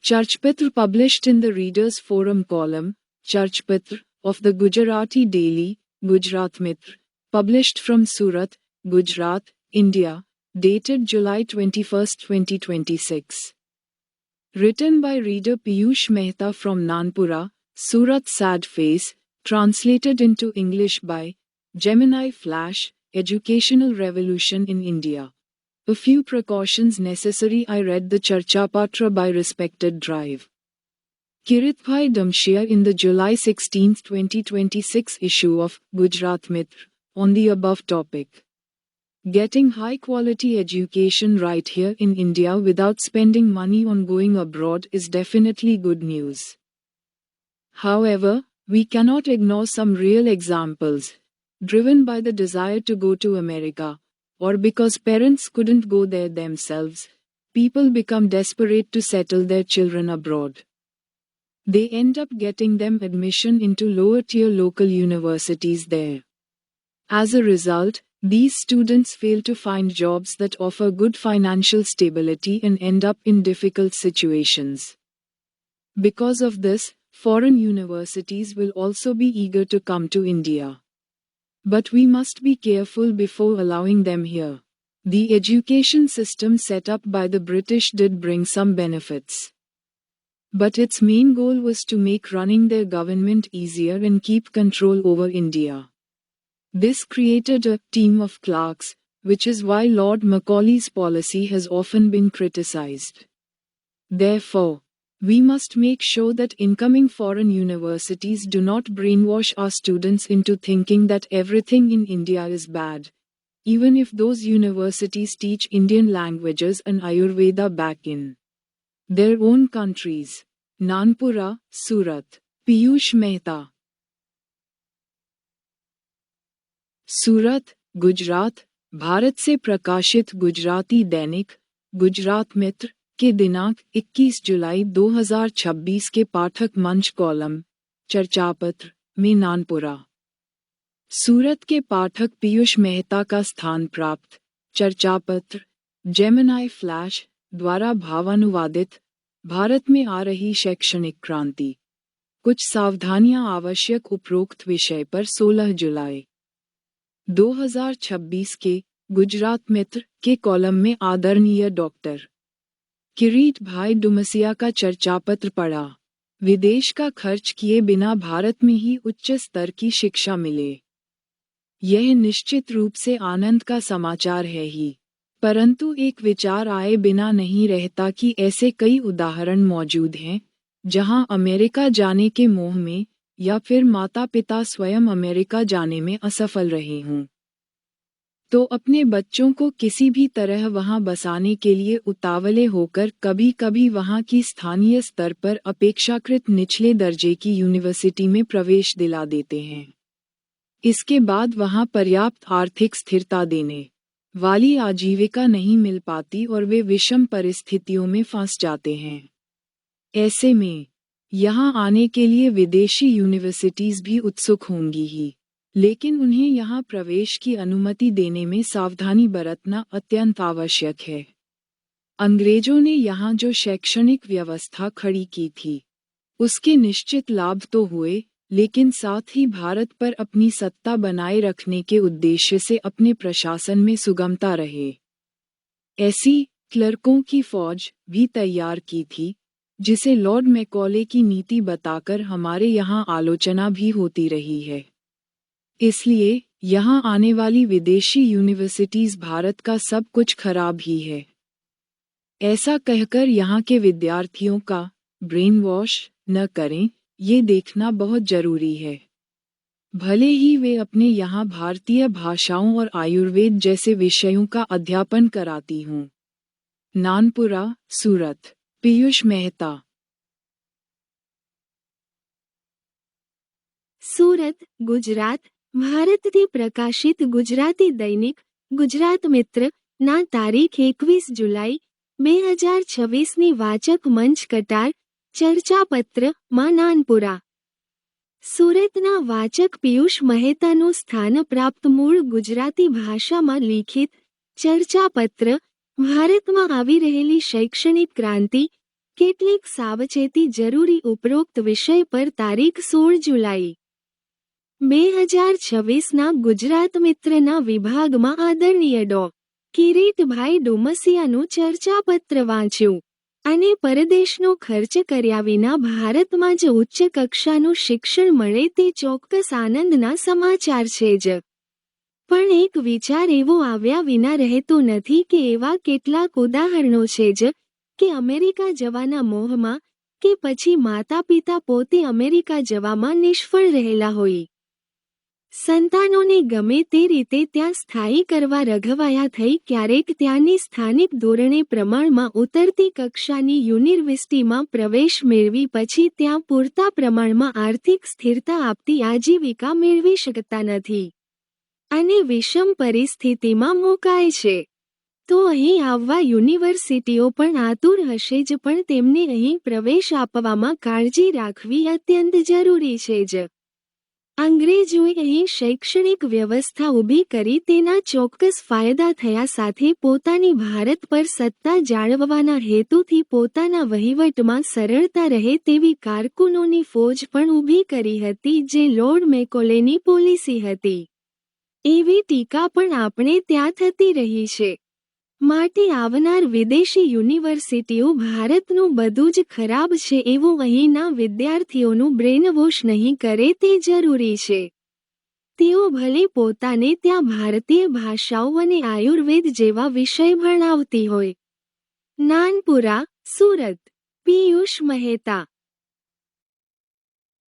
Charchpatra published in the Readers Forum column, Charchpatra, of the Gujarati daily, Gujarat Mitra, published from Surat, Gujarat, India, dated July 21, 2026. Written by reader Piyush Mehta from Nanpura, Surat Sad Face, translated into English by Gemini Flash, Educational Revolution in India. A few precautions necessary. I read the Charchapatra by respected Drive. Kiritbhai Damshia in the July 16, 2026 issue of Gujarat Mitra, on the above topic. Getting high-quality education right here in India without spending money on going abroad is definitely good news. However, we cannot ignore some real examples. Driven by the desire to go to America, or because parents couldn't go there themselves, people become desperate to settle their children abroad. They end up getting them admission into lower-tier local universities there. As a result, these students fail to find jobs that offer good financial stability and end up in difficult situations. Because of this, foreign universities will also be eager to come to India. But we must be careful before allowing them here. The education system set up by the British did bring some benefits. But its main goal was to make running their government easier and keep control over India. This created a team of clerks, which is why Lord Macaulay's policy has often been criticized. Therefore, we must make sure that incoming foreign universities do not brainwash our students into thinking that everything in India is bad, even if those universities teach Indian languages and Ayurveda back in their own countries. Nanpura, Surat. Piyush Mehta. सूरत, गुजरात, भारत से प्रकाशित गुजराती दैनिक, गुजरात मित्र, के दिनांक 21 जुलाई 2026 के पाठक मंच column, चर्चापत्र, में नानपुरा। सूरत के पाठक पीयूष मेहता का स्थान प्राप्त, चर्चापत्र, जेमिनी फ्लैश, द्वारा भावानुवादित, भारत में आ रही शैक्षणिक क्रांति। कुछ सावधानियां आवश्यक उपरोक्त विषय पर 16 जुलाई 2026 के गुजरात मित्र के कॉलम में आदरणीय डॉक्टर किरीट भाई डुमसिया का चर्चापत्र पढ़ा। विदेश का खर्च किए बिना भारत में ही उच्च स्तर की शिक्षा मिले, यह निश्चित रूप से आनंद का समाचार है ही, परंतु एक विचार आए बिना नहीं रहता कि ऐसे कई उदाहरण मौजूद हैं जहां अमेरिका जाने के मोह में या फिर माता पिता स्वयं अमेरिका जाने में असफल रहे हों, तो अपने बच्चों को किसी भी तरह वहां बसाने के लिए उतावले होकर कभी कभी वहां की स्थानीय स्तर पर अपेक्षाकृत निचले दर्जे की यूनिवर्सिटी में प्रवेश दिला देते हैं। इसके बाद वहां पर्याप्त आर्थिक स्थिरता देने वाली आजीविका नहीं मिल पाती और वे विषम परिस्थितियों में फंस जाते हैं। ऐसे में यहाँ आने के लिए विदेशी यूनिवर्सिटीज भी उत्सुक होंगी ही, लेकिन उन्हें यहाँ प्रवेश की अनुमति देने में सावधानी बरतना अत्यंत आवश्यक है। अंग्रेजों ने यहाँ जो शैक्षणिक व्यवस्था खड़ी की थी, उसके निश्चित लाभ तो हुए, लेकिन साथ ही भारत पर अपनी सत्ता बनाए रखने के उद्देश्य से अपने प्रशासन में सुगमता रहे। ऐसी क्लर्कों की फौज भी तैयार की थी, जिसे लॉर्ड मैकॉले की नीति बताकर हमारे यहाँ आलोचना भी होती रही है। इसलिए यहाँ आने वाली विदेशी यूनिवर्सिटीज भारत का सब कुछ खराब ही है, ऐसा कहकर यहाँ के विद्यार्थियों का ब्रेन वॉश न करें, ये देखना बहुत जरूरी है। भले ही वे अपने यहाँ भारतीय भाषाओं और आयुर्वेद जैसे विषयों का अध्यापन कराती हों। नानपुरा, सूरत। पीयूष मेहता। સુરત, ગુજરાત, ભારતથી પ્રકાશિત ગુજરાતી દૈનિક ગુજરાત મિત્ર ના તારીખ 21 જુલાઈ 2026 ની વાચક મંચ કટાર ચર્ચાપત્ર માં નાનપુરા। સુરતના વાચક પિયુષ મહેતાનું સ્થાન પ્રાપ્ત મૂળ ગુજરાતી ભાષામાં લિખિત ચર્ચાપત્ર ભારતમાં આવી રહેલી શૈક્ષણિક ક્રાંતિ કેટલીક સાવચેતી જરૂરી ઉપરોક્ત વિષય પર તારીખ 16 જુલાઈ 2026ના ગુજરાત મિત્રના વિભાગમાં આદરણીય ડો. કિરીટભાઈ ડુમસિયાનું ચર્ચાપત્ર વાંચ્યું અને પરદેશનો ખર્ચ કર્યા વિના ભારતમાં જ ઉચ્ચ કક્ષાનું શિક્ષણ મળે તે ચોક્કસ આનંદના સમાચાર છે જ. પણ એક વિચાર એવો આવ્યા વિના રહેતો નથી કે એવા કેટલાક ઉદાહરણો છે જ કે અમેરિકા જવાના મોહમાં કે પછી માતા પિતા પોતે અમેરિકા જવામાં નિષ્ફળ રહેલા હોય. સંતાનોને ગમે તે રીતે ત્યાં સ્થાયી કરવા રઘવાયા થઈ ક્યારેક ત્યાંની સ્થાનિક ધોરણે પ્રમાણમાં ઉતરતી કક્ષાની યુનિવર્સિટીમાં પ્રવેશ મેળવી પછી ત્યાં પૂરતા પ્રમાણમાં આર્થિક સ્થિરતા આપતી આજીવિકા મેળવી શકતા નથી અને વિષમ પરિસ્થિતિમાં મુકાય છે. તો અહીં આવવા યુનિવર્સિટીઓ પણ આતુર હશે જ પણ તેમને અહીં પ્રવેશ આપવામાં કાળજી રાખવી અત્યંત જરૂરી છે જ. અંગ્રેજોએ અહીં શૈક્ષણિક વ્યવસ્થા ઊભી કરી તેના ચોક્કસ ફાયદા થયા સાથે પોતાની ભારત પર સત્તા જાળવવાના હેતુથી પોતાના વહીવટમાં સરળતા રહે તેવી કારકુનોની ફોજ પણ ઊભી કરી હતી જે લોર્ડ મેકોલેની પોલિસી હતી. એવી ટીકા પણ આપણે ત્યાં થતી રહી છે. માટે આવનાર વિદેશી યુનિવર્સિટીઓ ભારતનું બધું જ ખરાબ છે એવું અહીંના વિદ્યાર્થીઓનું બ્રેનવોશ નહીં કરે તે જરૂરી છે. તેઓ ભલે પોતાને ત્યાં ભારતીય ભાષાઓ અને આયુર્વેદ જેવા વિષય ભણાવતી હોય. નાનપુરા, સુરત. પિયુષ મહેતા.